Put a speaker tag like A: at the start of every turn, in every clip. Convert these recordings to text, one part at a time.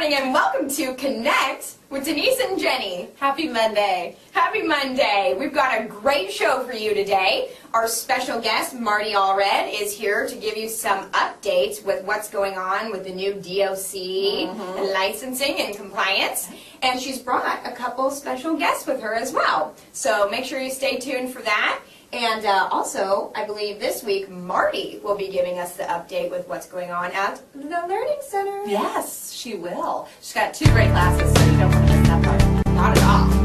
A: morning and welcome to Connect with Denise and Jennie.
B: Happy Monday.
A: Happy Monday. We've got a great show for you today. Our special guest, Marty Allred, is here to give you some updates with what's going on with the new DOC and licensing and compliance. And she's brought a couple special guests with her as well. So make sure you stay tuned for that. And also, I believe this week, Marty will be giving us the update with what's going on at the Learning Center.
B: Yes, she will. She's got two great classes, so you don't want to miss that part.
A: Not at all.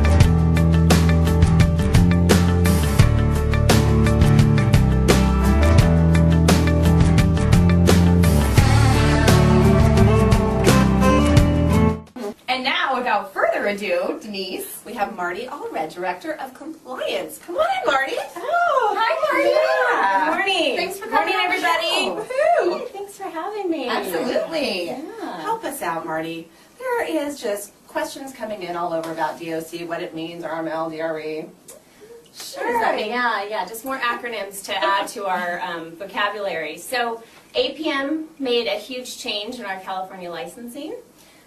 A: And now, without further ado, Denise,
B: We have Marty Allred, Director of Compliance. Come on in, Marty.
A: Oh, hi, Marty.
B: Yeah.
A: Good morning. Thanks for coming
B: Morning,
A: on the
B: everybody.
A: show.
B: Woohoo.
C: Thanks for having me.
A: Absolutely.
C: Yeah.
B: Help us out, Marty. There is just questions coming in all over about DOC, what it means, RML, DRE.
C: Sure. Yeah. Just more acronyms to add to our vocabulary. So APM made a huge change in our California licensing.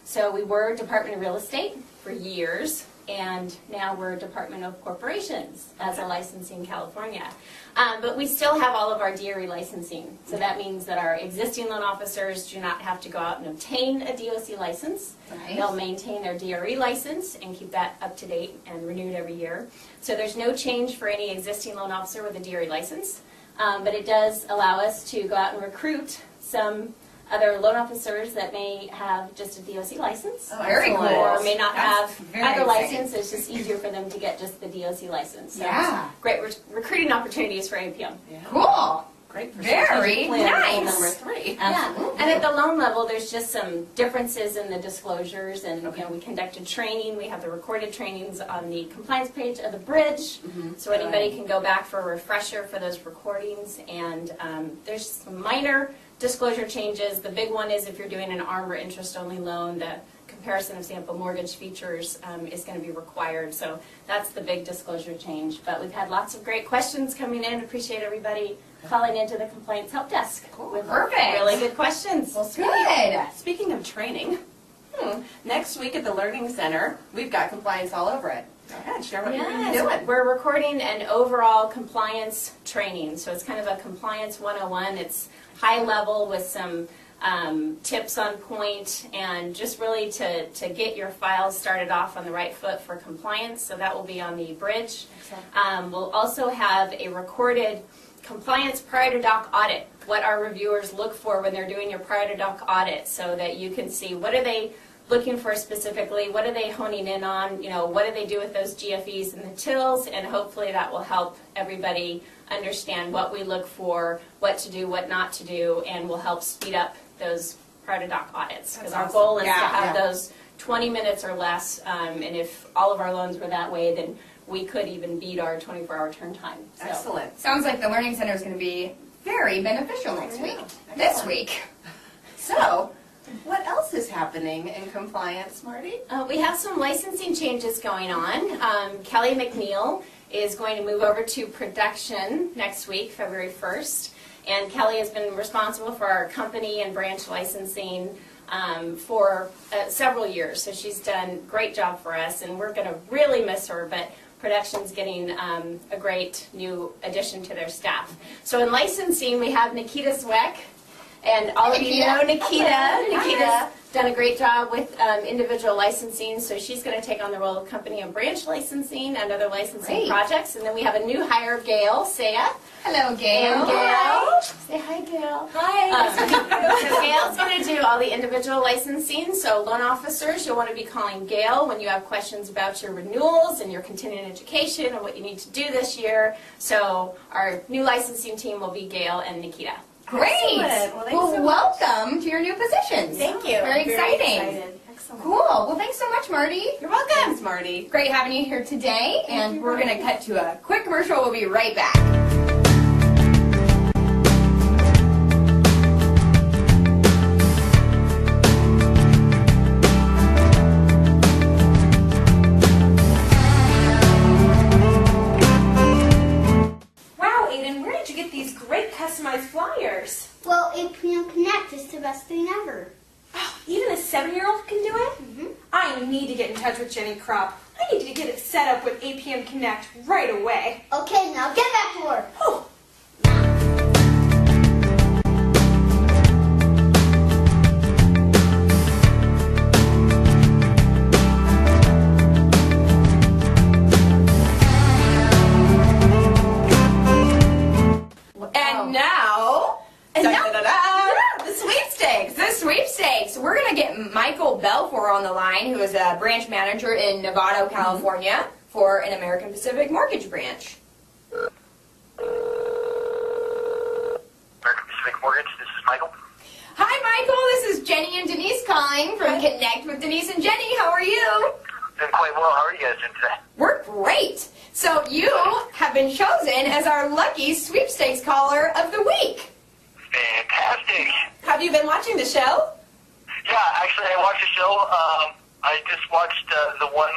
C: So we were Department of Real Estate for years, and now we're Department of Corporations as a licensing in California. But we still have all of our DRE licensing. So that means that our existing loan officers do not have to go out and obtain a DOC license.
A: Right.
C: They'll maintain their DRE license and keep that up to date and renewed every year. So there's no change for any existing loan officer with a DRE license. But it does allow us to go out and recruit some other loan officers that may have just a DOC license.
B: Oh,
A: Very
B: excellent.
A: cool.
C: Or may not
A: That's
C: have
A: very
C: either
A: exciting.
C: license. It's just easier for them to get just the DOC license. So
A: Yeah.
C: great recruiting opportunities for APM.
B: Yeah.
A: Cool.
B: Great for
A: Very
B: strategic plan
A: nice.
B: number 3.
C: Yeah, and at the loan level, there's just some differences in the disclosures, and
B: Okay.
C: we conducted training. We have the recorded trainings on the compliance page of the bridge,
B: Mhm.
C: so anybody can go back for a refresher for those recordings. And there's some minor disclosure changes. The big one is if you're doing an ARM or interest-only loan, the comparison of sample mortgage features is going to be required. So that's the big disclosure change. But we've had lots of great questions coming in. Appreciate everybody calling into the complaints help desk with
A: Perfect.
C: really good questions.
B: Well,
A: Good.
B: speaking of training, next week at the Learning Center, we've got compliance all over it. Go ahead, share what you're going to be doing.
C: We're recording an overall compliance training. So it's kind of a compliance 101. It's high level with some tips on point and just really to get your files started off on the right foot for compliance. So that will be on the bridge. We'll also have a recorded compliance prior to doc audit, what our reviewers look for when they're doing your prior to doc audit, so that you can see what are they looking for specifically, what are they honing in on, what do they do with those GFEs and the TILs, and hopefully that will help everybody understand what we look for, what to do, what not to do, and will help speed up those prior to doc audits. Because our goal is to have those 20 minutes or less, and if all of our loans were that way, then we could even beat our 24-hour turn time. So.
B: Excellent.
A: Sounds like the Learning Center is going to be very beneficial next week. This
B: Excellent.
A: week.
B: So, what else is happening in compliance, Marty?
C: We have some licensing changes going on. Kelly McNeil is going to move over to production next week, February 1st. And Kelly has been responsible for our company and branch licensing for several years. So she's done a great job for us, and we're going to really miss her, but production's getting a great new addition to their staff. So in licensing, we have Nikita Zweck. And all of you know Nikita. Nikita's done a great job with individual licensing, so she's going to take on the role of company and branch licensing and other licensing projects. And then we have a new hire, Gail, Saia.
A: Hello, Gail.
C: And Gail. Say hi, Gail. Hi. So Gail's going to do all the individual licensing. So loan officers, you'll want to be calling Gail when you have questions about your renewals and your continuing education and what you need to do this year. So our new licensing team will be Gail and Nikita.
A: Great.
B: Excellent. Well, thanks so
A: welcome to your new positions.
C: Thank you.
A: Very exciting.
C: excited. Excellent.
A: Cool. Well, thanks so much, Marty.
C: You're welcome.
B: Thanks, Marty.
A: Great having you here today. And we're going to cut to a quick commercial. We'll be right back.
D: customized flyers.
E: Well, APM Connect is the best thing ever.
D: Oh, even a 7-year-old can do it? need to get in touch with Jenny Crop. I need to get it set up with APM Connect right away.
E: Okay, now get back to work.
D: Oh.
A: And now,
B: Da-da-da-da.
A: the sweepstakes. The sweepstakes. We're going to get Michael Belfour on the line, who is a branch manager in Novato, California, for an American Pacific mortgage branch.
F: American Pacific Mortgage, this is Michael.
A: Hi, Michael. This is Jennie and Denise calling from Connect with Denise and Jennie. How are you?
F: Doing quite well. How are you guys doing today?
A: We're great. So you have been chosen as our lucky sweepstakes caller of the week.
F: Fantastic.
B: Have you been watching the show?
F: Yeah, actually, I watched the show. I just watched the one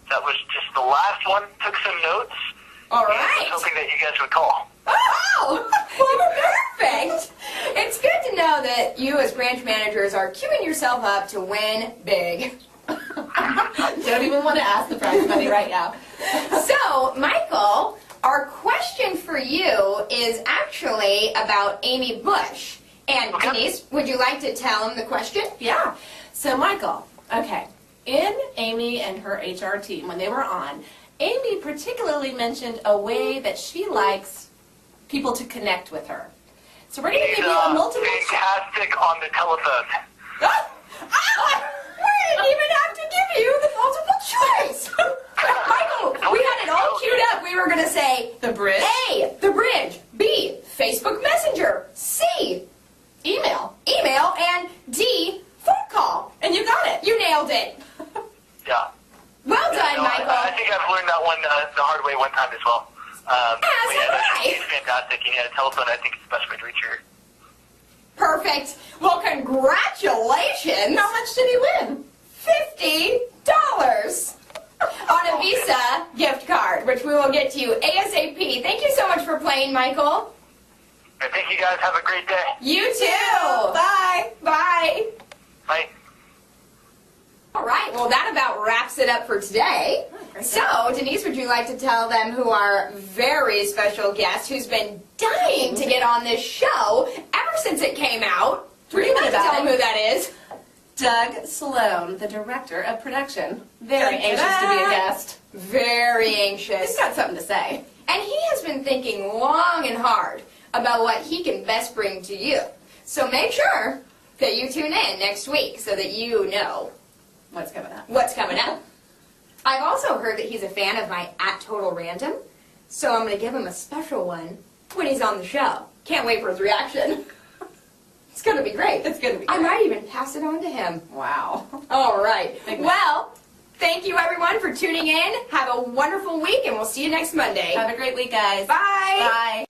F: that was just the last one. Took some notes.
A: All
F: And
A: right.
F: was hoping that you guys would call.
A: Oh, well, perfect. It's good to know that you as branch managers are queuing yourself up to win big.
B: Don't even want to ask the prize money right now.
A: So, Michael, our question for you is actually about Amy Bush. And
F: Okay.
A: Denise, would you like to tell him the question?
B: Yeah. So, Michael, okay. In Amy and her HR team, when they were on, Amy particularly mentioned a way that she likes people to connect with her. So we're going to
F: He's
B: give you a multiple
F: fantastic on the telephone.
A: We didn't even have to give you the multiple choice. Michael, we had it all queued up. We were going to say
B: The bridge.
A: A, the bridge, B, Facebook Messenger, C,
B: Email.
A: email, and D, phone call.
B: And you got it.
A: You nailed it.
F: Yeah.
A: Well done,
F: No,
A: Michael.
F: I think I've learned that one the hard way one time as well. But
A: so
F: yeah,
A: have I.
F: she's fantastic. And yeah, the telephone, I think it's the best way to reach her.
A: Perfect. Well, congratulations.
B: How much did he win?
A: $50 on a Visa gift card, which we will get to you ASAP. Thank you so much for playing, Michael.
F: I think you guys have a great day.
A: You too.
B: Bye.
A: Bye.
F: Bye.
A: All right, well, that about wraps it up for today.
B: great.
A: So, Denise, would you like to tell them who our very special guest, who's been dying to get on this show ever since it came out? Would you like to
B: Dreaming about
A: tell them
B: it.
A: who that is?
B: Doug Sloan, the director of production. Very anxious to be a guest.
A: Very
B: He's
A: anxious.
B: got something to say.
A: And he has been thinking long and hard about what he can best bring to you. So make sure that you tune in next week so that you know
B: What's coming up?
A: what's coming up. I've also heard that he's a fan of my @Total Random, so I'm going to give him a special one when he's on the show. Can't wait for his reaction. It's going to be great.
B: It's going to be
A: I
B: great.
A: might even pass it on to him.
B: Wow.
A: All right.
B: Big man.
A: Well, thank you everyone for tuning in. Have a wonderful week, and we'll see you next Monday.
B: Have a great week, guys.
A: Bye.
B: Bye.